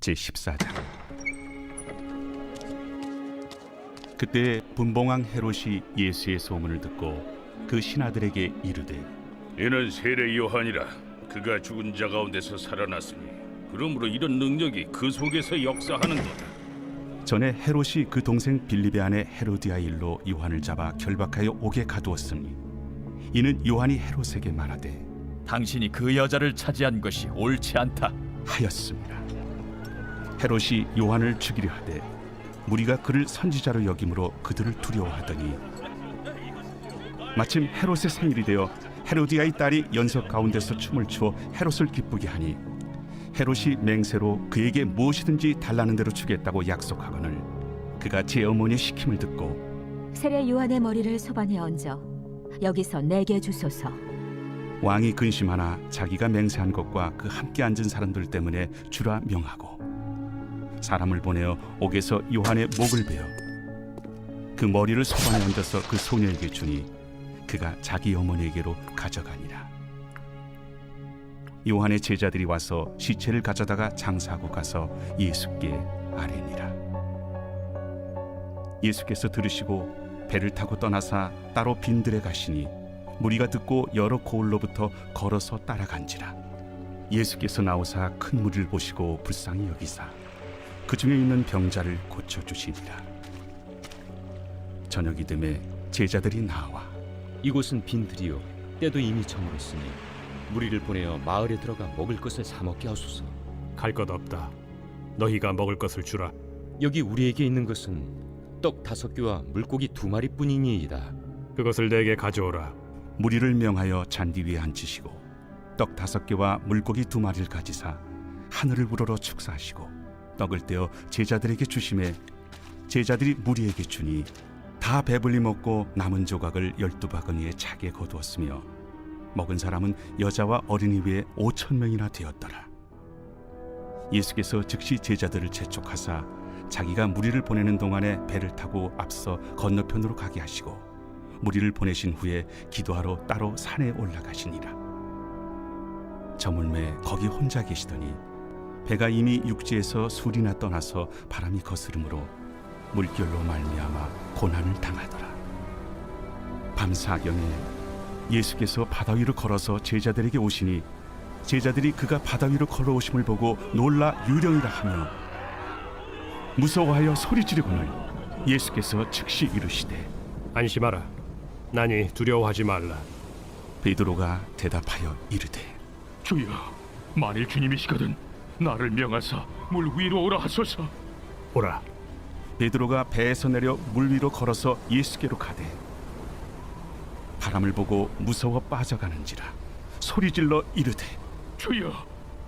제14장. 그때 분봉왕 헤롯이 예수의 소문을 듣고 그 신하들에게 이르되, 이는 세례 요한이라. 그가 죽은 자 가운데서 살아났으니 그러므로 이런 능력이 그 속에서 역사하는도다. 전에 헤롯이 그 동생 빌립의 아내 헤로디아 일로 요한을 잡아 결박하여 옥에 가두었으니, 이는 요한이 헤롯에게 말하되 당신이 그 여자를 차지한 것이 옳지 않다 하였습니다. 헤롯이 요한을 죽이려 하되 무리가 그를 선지자로 여김으로 그들을 두려워하더니, 마침 헤롯의 생일이 되어 헤로디아의 딸이 연석 가운데서 춤을 추어 헤롯을 기쁘게 하니, 헤롯이 맹세로 그에게 무엇이든지 달라는 대로 주겠다고 약속하거늘 그가 제 어머니의 시킴을 듣고 세례 요한의 머리를 소반에 얹어 여기서 내게 주소서. 왕이 근심하나 자기가 맹세한 것과 그 함께 앉은 사람들 때문에 주라 명하고 사람을 보내어 옥에서 요한의 목을 베어 그 머리를 소반에 얹어서 그 소녀에게 주니 그가 자기 어머니에게로 가져가니라. 요한의 제자들이 와서 시체를 가져다가 장사하고 가서 예수께 아뢰니라. 예수께서 들으시고 배를 타고 떠나사 따로 빈들에 가시니 무리가 듣고 여러 고을로부터 걸어서 따라간지라. 예수께서 나오사 큰 무리를 보시고 불쌍히 여기사 그 중에 있는 병자를 고쳐주시니라. 저녁이 되매 제자들이 나와 이곳은 빈들이요 때도 이미 저물었으니 무리를 보내어 마을에 들어가 먹을 것을 사 먹게 하소서. 갈 것 없다. 너희가 먹을 것을 주라. 여기 우리에게 있는 것은 떡 5개와 물고기 2마리뿐이니이다. 그것을 내게 가져오라. 무리를 명하여 잔디 위에 앉히시고 떡 5개와 물고기 2마리를 가지사 하늘을 우러러 축사하시고 떡을 떼어 제자들에게 주시매 제자들이 무리에게 주니 다 배불리 먹고 남은 조각을 12바구니에 차게 거두었으며 먹은 사람은 여자와 어린이 외에 5,000명이나 되었더라. 예수께서 즉시 제자들을 재촉하사 자기가 무리를 보내는 동안에 배를 타고 앞서 건너편으로 가게 하시고 무리를 보내신 후에 기도하러 따로 산에 올라가시니라. 저물매 거기 혼자 계시더니 배가 이미 육지에서 술이나 떠나서 바람이 거스름으로 물결로 말미암아 고난을 당하더라. 밤사경에 예수께서 바다 위로 걸어서 제자들에게 오시니 제자들이 그가 바다 위로 걸어오심을 보고 놀라 유령이라 하며 무서워하여 소리 지르거늘 예수께서 즉시 이르시되 안심하라. 나니 두려워하지 말라. 베드로가 대답하여 이르되 주여, 만일 주님이시거든 나를 명하사 물 위로 오라 하소서. 보라, 베드로가 배에서 내려 물 위로 걸어서 예수께로 가되 바람을 보고 무서워 빠져가는지라 소리질러 이르되 주여,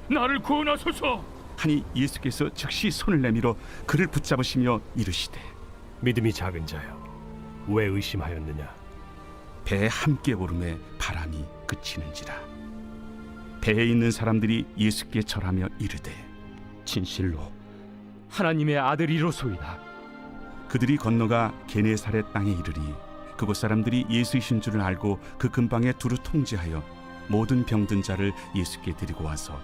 나를 구원하소서. 하니 예수께서 즉시 손을 내밀어 그를 붙잡으시며 이르시되 믿음이 작은 자여, 왜 의심하였느냐? 배에 함께 오름에 바람이 그치는지라. 배에 있는 사람들이 예수께 절하며 이르되 진실로 하나님의 아들이로소이다. 그들이 건너가 게네사렛 땅에 이르리 그곳 사람들이 예수이신 줄을 알고 그 근방에 두루 통제하여 모든 병든 자를 예수께 데리고 와서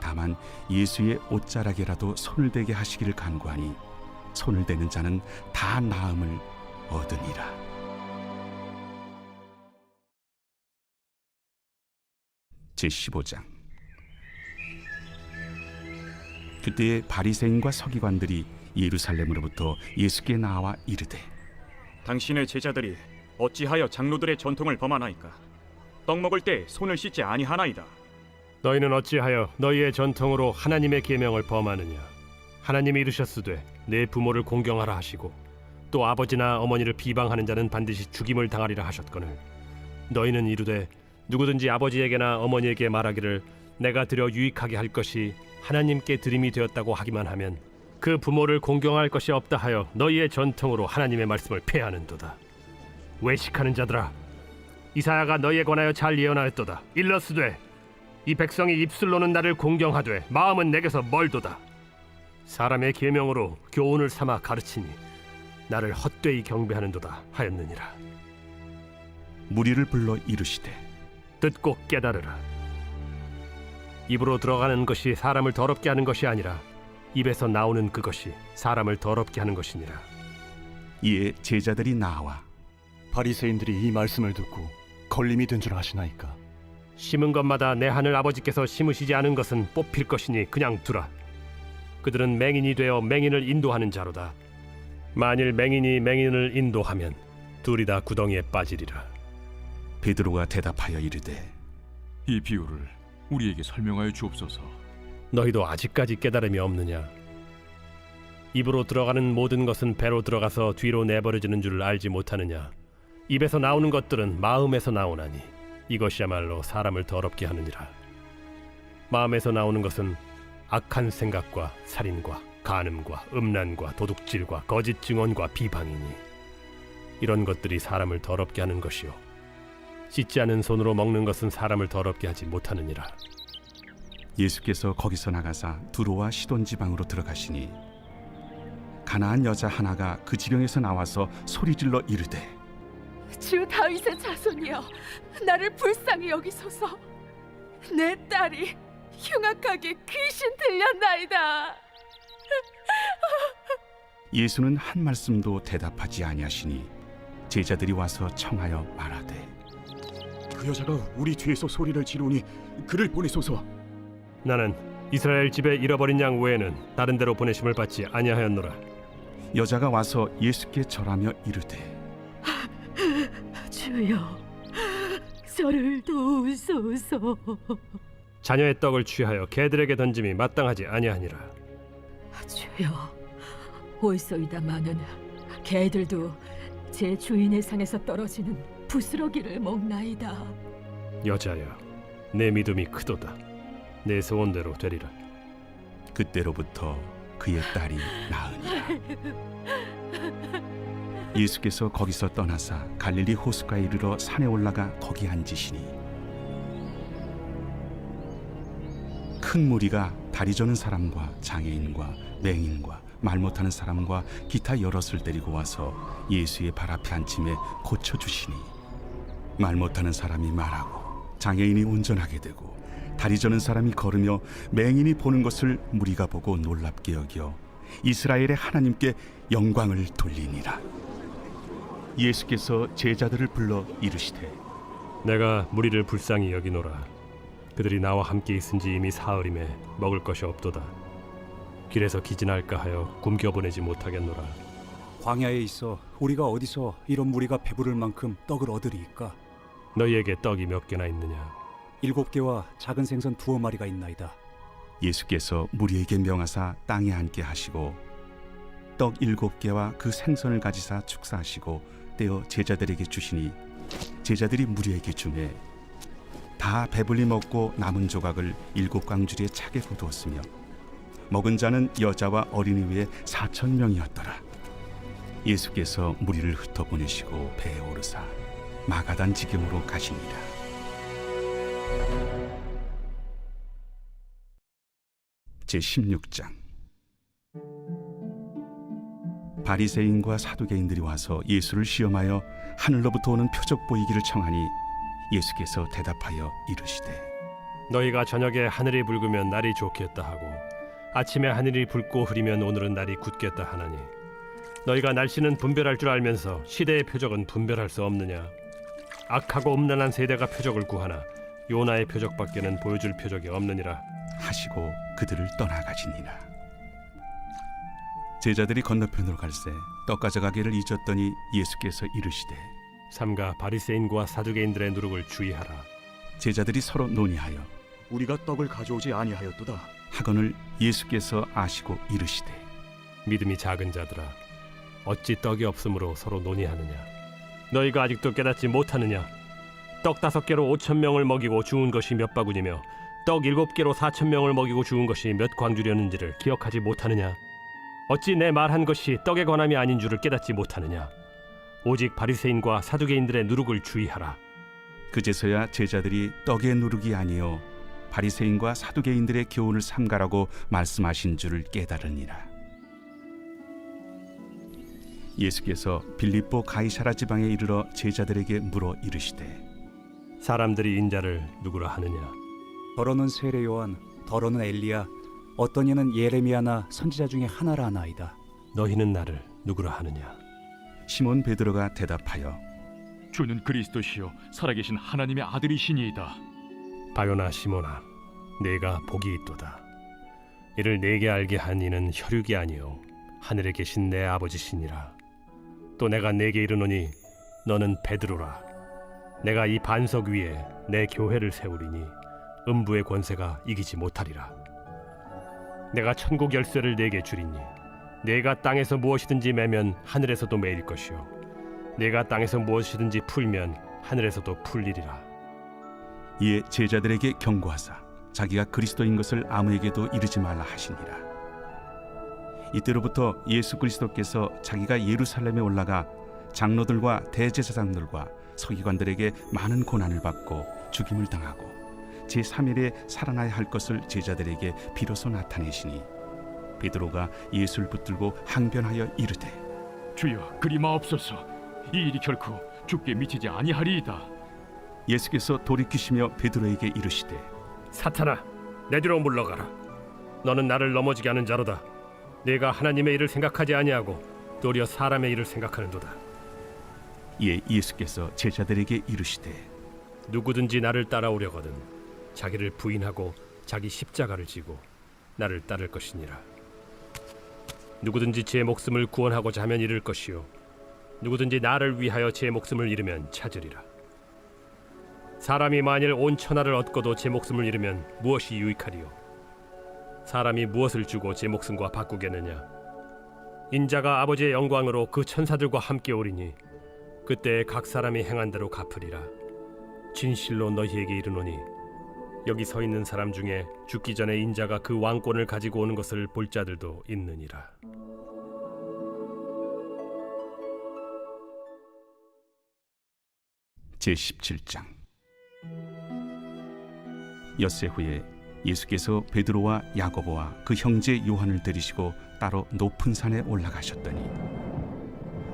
다만 예수의 옷자락에라도 손을 대게 하시기를 간구하니 손을 대는 자는 다 나음을 얻으니라. 제15장. 그때에 바리새인과 서기관들이 예루살렘으로부터 예수께 나와 이르되 당신의 제자들이 어찌하여 장로들의 전통을 범하나이까? 떡 먹을 때 손을 씻지 아니하나이다. 너희는 어찌하여 너희의 전통으로 하나님의 계명을 범하느냐? 하나님이 이르셨으되 내 부모를 공경하라 하시고 또 아버지나 어머니를 비방하는 자는 반드시 죽임을 당하리라 하셨거늘 너희는 이르되 누구든지 아버지에게나 어머니에게 말하기를 내가 드려 유익하게 할 것이 하나님께 드림이 되었다고 하기만 하면 그 부모를 공경할 것이 없다 하여 너희의 전통으로 하나님의 말씀을 폐하는도다. 외식하는 자들아, 이사야가 너희에 관하여 잘 예언하였도다. 일러스되 이 백성이 입술로는 나를 공경하되 마음은 내게서 멀도다. 사람의 계명으로 교훈을 삼아 가르치니 나를 헛되이 경배하는도다 하였느니라. 무리를 불러 이르시되 듣고 깨달으라. 입으로 들어가는 것이 사람을 더럽게 하는 것이 아니라 입에서 나오는 그것이 사람을 더럽게 하는 것이니라. 이에 제자들이 나와 바리새인들이 이 말씀을 듣고 걸림이 된 줄 아시나이까? 심은 것마다 내 하늘 아버지께서 심으시지 않은 것은 뽑힐 것이니 그냥 두라. 그들은 맹인이 되어 맹인을 인도하는 자로다. 만일 맹인이 맹인을 인도하면 둘이 다 구덩이에 빠지리라. 베드로가 대답하여 이르되 이 비유를 우리에게 설명하여 주옵소서. 너희도 아직까지 깨달음이 없느냐? 입으로 들어가는 모든 것은 배로 들어가서 뒤로 내버려지는 줄 알지 못하느냐? 입에서 나오는 것들은 마음에서 나오나니 이것이야말로 사람을 더럽게 하느니라. 마음에서 나오는 것은 악한 생각과 살인과 간음과 음란과 도둑질과 거짓 증언과 비방이니 이런 것들이 사람을 더럽게 하는 것이요 씻지 않은 손으로 먹는 것은 사람을 더럽게 하지 못하느니라. 예수께서 거기서 나가사 두로와 시돈 지방으로 들어가시니 가나안 여자 하나가 그 지경에서 나와서 소리질러 이르되 주 다윗의 자손이여, 나를 불쌍히 여기소서. 내 딸이 흉악하게 귀신 들렸나이다. 예수는 한 말씀도 대답하지 아니하시니 제자들이 와서 청하여 말하되 그 여자가 우리 뒤에서 소리를 지르니 그를 보내소서. 나는 이스라엘 집에 잃어버린 양 외에는 다른 데로 보내심을 받지 아니하였노라. 여자가 와서 예수께 절하며 이르되 주여, 저를 도우소서. 자녀의 떡을 취하여 개들에게 던짐이 마땅하지 아니하니라. 주여, 올소이다마는 개들도 제 주인의 상에서 떨어지는 부스러기를 먹나이다. 여자여, 내 믿음이 크도다. 내 소원대로 되리라. 그때로부터 그의 딸이 나으니라. 예수께서 거기서 떠나사 갈릴리 호수가에 이르러 산에 올라가 거기 앉으시니 큰 무리가 다리 저는 사람과 장애인과 맹인과 말 못하는 사람과 기타 여럿을 데리고 와서 예수의 발 앞에 앉힘에 고쳐주시니 말 못하는 사람이 말하고 장애인이 운전하게 되고 다리 저는 사람이 걸으며 맹인이 보는 것을 무리가 보고 놀랍게 여겨 이스라엘의 하나님께 영광을 돌리니라. 예수께서 제자들을 불러 이르시되 내가 무리를 불쌍히 여기노라. 그들이 나와 함께 있은지 이미 사흘임에 먹을 것이 없도다. 길에서 기진할까 하여 굶겨 보내지 못하겠노라. 광야에 있어 우리가 어디서 이런 무리가 배부를 만큼 떡을 얻으리이까? 너희에게 떡이 몇 개나 있느냐? 7개와 작은 생선 2마리가 있나이다. 예수께서 무리에게 명하사 땅에 앉게 하시고 떡 7개와 그 생선을 가지사 축사하시고 떼어 제자들에게 주시니 제자들이 무리에게 주매 다 배불리 먹고 남은 조각을 7광주리에 차게 거두었으며 먹은 자는 여자와 어린이 외에 4,000명이었더라. 예수께서 무리를 흩어보내시고 배에 오르사 마가단 지경으로 가시니라. 제16장. 바리새인과 사두개인들이 와서 예수를 시험하여 하늘로부터 오는 표적 보이기를 청하니 예수께서 대답하여 이르시되 너희가 저녁에 하늘이 붉으면 날이 좋겠다 하고 아침에 하늘이 붉고 흐리면 오늘은 날이 굳겠다 하나니 너희가 날씨는 분별할 줄 알면서 시대의 표적은 분별할 수 없느냐? 악하고 음란한 세대가 표적을 구하나 요나의 표적밖에는 보여줄 표적이 없느니라 하시고 그들을 떠나가시니라. 제자들이 건너편으로 갈새 떡 가져가기를 잊었더니 예수께서 이르시되 삼가 바리새인과 사두개인들의 누룩을 주의하라. 제자들이 서로 논의하여 우리가 떡을 가져오지 아니하였도다. 하거늘 예수께서 아시고 이르시되 믿음이 작은 자들아, 어찌 떡이 없으므로 서로 논의하느냐? 너희가 아직도 깨닫지 못하느냐? 떡 5개로 5,000명을 먹이고 죽은 것이 몇 바구니며 떡 7개로 4,000명을 먹이고 죽은 것이 몇 광주렸는지를 기억하지 못하느냐? 어찌 내 말한 것이 떡에 관함이 아닌 줄을 깨닫지 못하느냐? 오직 바리새인과 사두개인들의 누룩을 주의하라. 그제서야 제자들이 떡의 누룩이 아니요 바리새인과 사두개인들의 교훈을 삼가라고 말씀하신 줄을 깨달으니라. 예수께서 빌립보 가이사라 지방에 이르러 제자들에게 물어 이르시되 사람들이 인자를 누구라 하느냐? 더러는 세례 요한, 더러는 엘리야, 어떤 이는 예레미야나 선지자 중에 하나라 하나이다. 너희는 나를 누구라 하느냐? 시몬 베드로가 대답하여 주는 그리스도시요 살아계신 하나님의 아들이시니이다. 바요나 시몬아, 내가 복이 있도다. 이를 내게 알게 한 이는 혈육이 아니요 하늘에 계신 내 아버지시니라. 또 내가 내게 이르노니 너는 베드로라. 내가 이 반석 위에 내 교회를 세우리니 음부의 권세가 이기지 못하리라. 내가 천국 열쇠를 내게 주리니 내가 땅에서 무엇이든지 매면 하늘에서도 매일 것이요 내가 땅에서 무엇이든지 풀면 하늘에서도 풀리리라. 이에 제자들에게 경고하사 자기가 그리스도인 것을 아무에게도 이르지 말라 하시니라. 이때로부터 예수 그리스도께서 자기가 예루살렘에 올라가 장로들과 대제사장들과 서기관들에게 많은 고난을 받고 죽임을 당하고 제3일에 살아나야 할 것을 제자들에게 비로소 나타내시니 베드로가 예수를 붙들고 항변하여 이르되 주여 그리 마옵소서. 이 일이 결코 주께 미치지 아니하리이다. 예수께서 돌이키시며 베드로에게 이르시되 사탄아, 내 뒤로 물러가라. 너는 나를 넘어지게 하는 자로다. 내가 하나님의 일을 생각하지 아니하고 도리어 사람의 일을 생각하는도다. 이에 예수께서 제자들에게 이르시되 누구든지 나를 따라오려거든 자기를 부인하고 자기 십자가를 지고 나를 따를 것이니라. 누구든지 제 목숨을 구원하고자 하면 잃을 것이요 누구든지 나를 위하여 제 목숨을 잃으면 찾으리라. 사람이 만일 온 천하를 얻고도 제 목숨을 잃으면 무엇이 유익하리요? 사람이 무엇을 주고 제 목숨과 바꾸겠느냐? 인자가 아버지의 영광으로 그 천사들과 함께 오리니 그때 각 사람이 행한 대로 갚으리라. 진실로 너희에게 이르노니 여기 서 있는 사람 중에 죽기 전에 인자가 그 왕권을 가지고 오는 것을 볼 자들도 있느니라. 제17장. 엿새 후에 예수께서 베드로와 야고보와 그 형제 요한을 데리시고 따로 높은 산에 올라가셨더니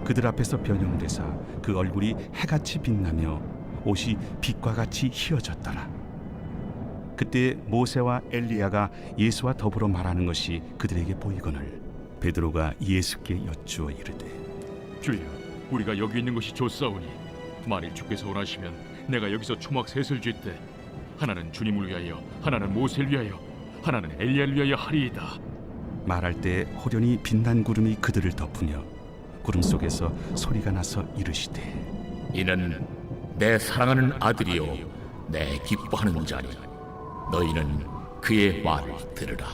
그들 앞에서 변형을 해서 그 얼굴이 해같이 빛나며 옷이 빛과 같이 희어졌더라. 그때 모세와 엘리야가 예수와 더불어 말하는 것이 그들에게 보이거늘 베드로가 예수께 여쭈어 이르되 주여 우리가 여기 있는 것이 좋사오니 만일 주께서 원하시면 내가 여기서 초막 셋을 쥘때 하나는 주님을 위하여 하나는 모세를 위하여 하나는 엘리야를 위하여 하리이다. 말할 때 호련히 빛난 구름이 그들을 덮으며 구름 속에서 소리가 나서 이르시되 이는 내 사랑하는 아들이요 내 기뻐하는 자니 너희는 그의 말을 들으라.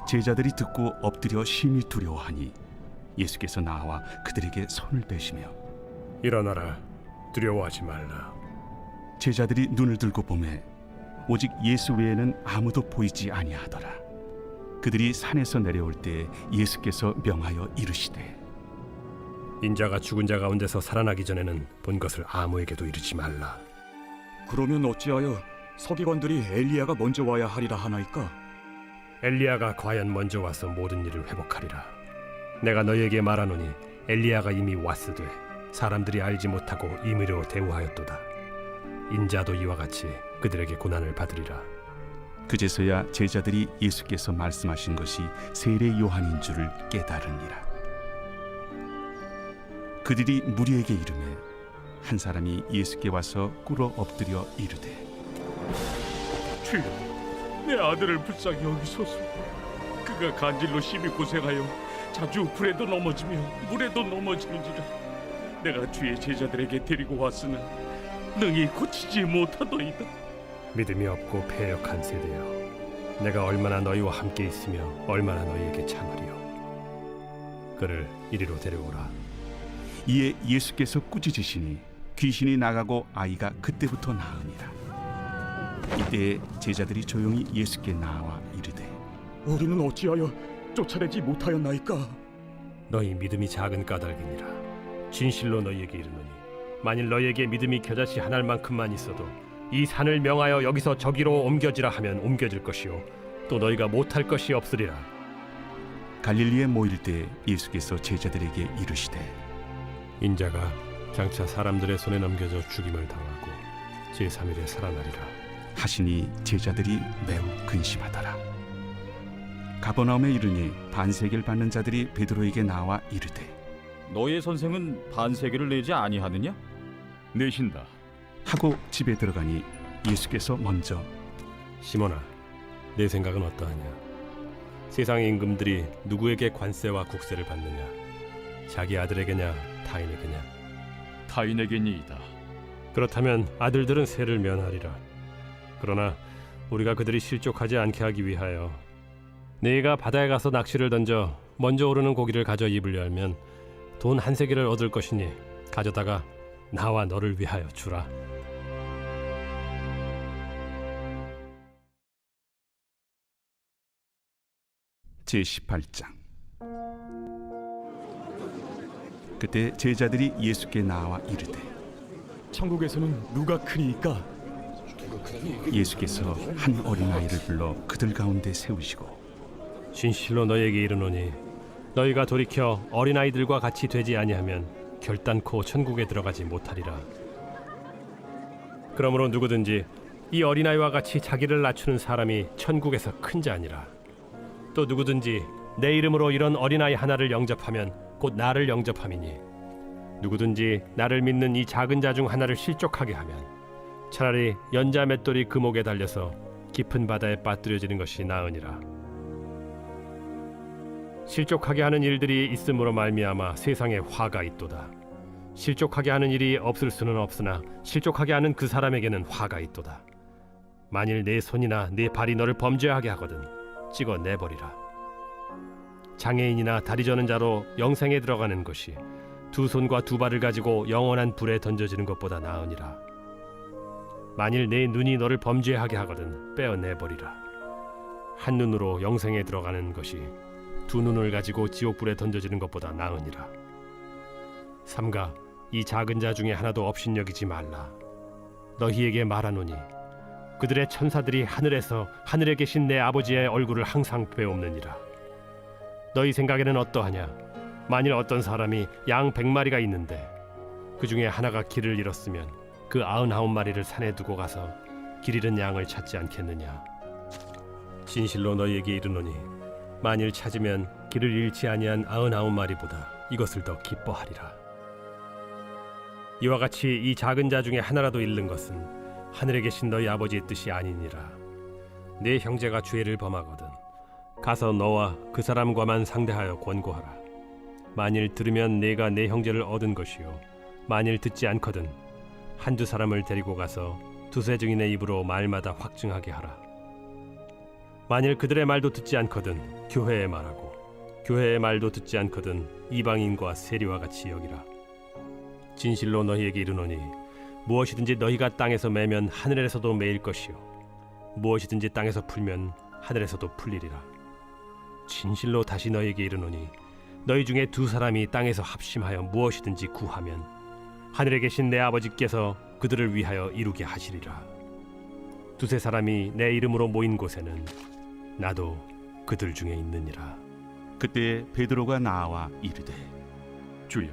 제자들이 듣고 엎드려 심히 두려워하니 예수께서 나와 그들에게 손을 떼시며 일어나라, 두려워하지 말라. 제자들이 눈을 들고 보매 오직 예수 외에는 아무도 보이지 아니하더라. 그들이 산에서 내려올 때 예수께서 명하여 이르시되 인자가 죽은 자 가운데서 살아나기 전에는 본 것을 아무에게도 이르지 말라. 그러면 어찌하여 서기관들이 엘리야가 먼저 와야 하리라 하나이까? 엘리야가 과연 먼저 와서 모든 일을 회복하리라. 내가 너희에게 말하노니 엘리야가 이미 왔으되 사람들이 알지 못하고 임의로 대우하였도다. 인자도 이와 같이 그들에게 고난을 받으리라. 그제서야 제자들이 예수께서 말씀하신 것이 세례 요한인 줄을 깨달으니라. 그들이 무리에게 이르매 한 사람이 예수께 와서 꿇어 엎드려 이르되 주여 내 아들을 불쌍히 여기소서. 그가 간질로 심히 고생하여 자주 불에도 넘어지며 물에도 넘어지는지라. 내가 주의 제자들에게 데리고 왔으나 능히 고치지 못하더이다. 믿음이 없고 패역한 세대여, 내가 얼마나 너희와 함께 있으며 얼마나 너희에게 참으리요. 그를 이리로 데려오라. 이에 예수께서 꾸짖으시니 귀신이 나가고 아이가 그때부터 나으니라. 이때 제자들이 조용히 예수께 나와 이르되 우리는 어찌하여 쫓아내지 못하였나이까? 너희 믿음이 작은 까닭이니라. 진실로 너희에게 이르노니 만일 너희에게 믿음이 겨자씨 한 알만큼만 있어도 이 산을 명하여 여기서 저기로 옮겨지라 하면 옮겨질 것이요 또 너희가 못할 것이 없으리라. 갈릴리에 모일 때 예수께서 제자들에게 이르시되 인자가 장차 사람들의 손에 넘겨져 죽임을 당하고 제3일에 살아나리라 하시니 제자들이 매우 근심하더라. 가버나움에 이르니 반세계를 받는 자들이 베드로에게 나와 이르되 너의 선생은 반세계를 내지 아니하느냐? 내신다. 하고 집에 들어가니 예수께서 먼저 시몬아, 내 생각은 어떠하냐? 세상의 임금들이 누구에게 관세와 국세를 받느냐? 자기 아들에게냐, 타인에게냐? 타인에게니이다. 그렇다면 아들들은 세를 면하리라. 그러나 우리가 그들이 실족하지 않게 하기 위하여 네가 바다에 가서 낚시를 던져 먼저 오르는 고기를 가져 입을 열면 돈 한 세겔을 얻을 것이니 가져다가 나와 너를 위하여 주라. 제18장. 그때 제자들이 예수께 나와 이르되 천국에서는 누가 크니까? 예수께서 한 어린아이를 불러 그들 가운데 세우시고 진실로 너희에게 이르노니 너희가 돌이켜 어린아이들과 같이 되지 아니하면 결단코 천국에 들어가지 못하리라. 그러므로 누구든지 이 어린아이와 같이 자기를 낮추는 사람이 천국에서 큰 자니라. 또 누구든지 내 이름으로 이런 어린아이 하나를 영접하면 곧 나를 영접함이니 누구든지 나를 믿는 이 작은 자 중 하나를 실족하게 하면 차라리 연자 맷돌이 그 목에 달려서 깊은 바다에 빠뜨려지는 것이 나으니라. 실족하게 하는 일들이 있음으로 말미암아 세상에 화가 있도다. 실족하게 하는 일이 없을 수는 없으나 실족하게 하는 그 사람에게는 화가 있도다. 만일 내 손이나 내 발이 너를 범죄하게 하거든 찍어 내버리라. 장애인이나 다리 저는 자로 영생에 들어가는 것이 두 손과 두 발을 가지고 영원한 불에 던져지는 것보다 나으니라. 만일 내 눈이 너를 범죄하게 하거든 빼어내버리라. 한 눈으로 영생에 들어가는 것이 두 눈을 가지고 지옥불에 던져지는 것보다 나으니라. 삼가 이 작은 자 중에 하나도 업신여기지 말라. 너희에게 말하노니 그들의 천사들이 하늘에서 하늘에 계신 내 아버지의 얼굴을 항상 배옵느니라. 너희 생각에는 어떠하냐? 만일 어떤 사람이 양 100마리가 있는데 그 중에 하나가 길을 잃었으면 그 99마리를 산에 두고 가서 길 잃은 양을 찾지 않겠느냐? 진실로 너희에게 이르노니 만일 찾으면 길을 잃지 아니한 99마리보다 이것을 더 기뻐하리라. 이와 같이 이 작은 자 중에 하나라도 잃는 것은 하늘에 계신 너희 아버지의 뜻이 아니니라. 내 형제가 죄를 범하거든 가서 너와 그 사람과만 상대하여 권고하라. 만일 들으면 내가 내 형제를 얻은 것이요 만일 듣지 않거든 한두 사람을 데리고 가서 두세 증인의 입으로 말마다 확증하게 하라. 만일 그들의 말도 듣지 않거든 교회에 말하고 교회의 말도 듣지 않거든 이방인과 세리와 같이 여기라. 진실로 너희에게 이르노니 무엇이든지 너희가 땅에서 매면 하늘에서도 매일 것이요 무엇이든지 땅에서 풀면 하늘에서도 풀리리라. 진실로 다시 너희에게 이르노니 너희 중에 두 사람이 땅에서 합심하여 무엇이든지 구하면 하늘에 계신 내 아버지께서 그들을 위하여 이루게 하시리라. 두세 사람이 내 이름으로 모인 곳에는 나도 그들 중에 있느니라. 그때 베드로가 나와 이르되 주여,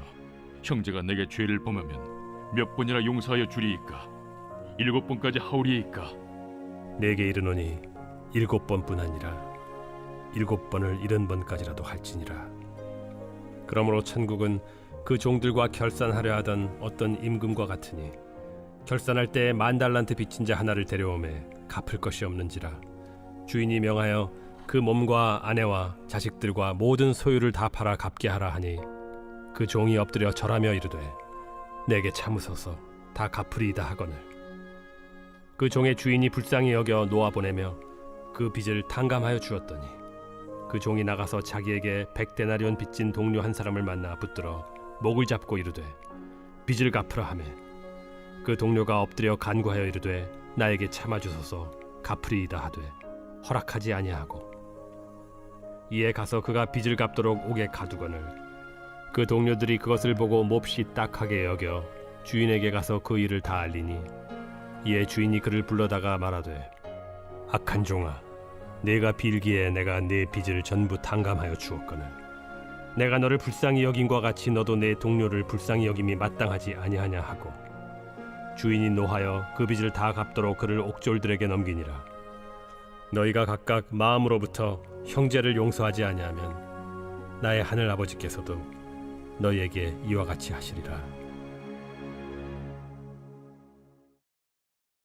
형제가 내게 죄를 범하면 몇 번이나 용서하여 주리이까? 7번까지 하오리이까? 내게 이르노니 7번뿐 아니라 7번을 70번까지라도 할지니라. 그러므로 천국은 그 종들과 결산하려 하던 어떤 임금과 같으니 결산할 때 10,000달란트 빚진 자 하나를 데려오매 갚을 것이 없는지라. 주인이 명하여 그 몸과 아내와 자식들과 모든 소유를 다 팔아 갚게 하라 하니 그 종이 엎드려 절하며 이르되 내게 참으소서 다 갚으리이다 하거늘 그 종의 주인이 불쌍히 여겨 놓아보내며 그 빚을 탕감하여 주었더니 그 종이 나가서 자기에게 100데나리온 빚진 동료 한 사람을 만나 붙들어 목을 잡고 이르되 빚을 갚으라 하매 그 동료가 엎드려 간구하여 이르되 나에게 참아주소서 갚으리이다 하되 허락하지 아니하고 이에 가서 그가 빚을 갚도록 옥에 가두거늘 그 동료들이 그것을 보고 몹시 딱하게 여겨 주인에게 가서 그 일을 다 알리니 이에 주인이 그를 불러다가 말하되 악한 종아 내가 빌기에 내가 네 빚을 전부 탕감하여 주었거늘 내가 너를 불쌍히 여김과 같이 너도 내 동료를 불쌍히 여김이 마땅하지 아니하냐 하고 주인이 노하여 그 빚을 다 갚도록 그를 옥졸들에게 넘기니라. 너희가 각각 마음으로부터 형제를 용서하지 아니하면 나의 하늘 아버지께서도 너희에게 이와 같이 하시리라.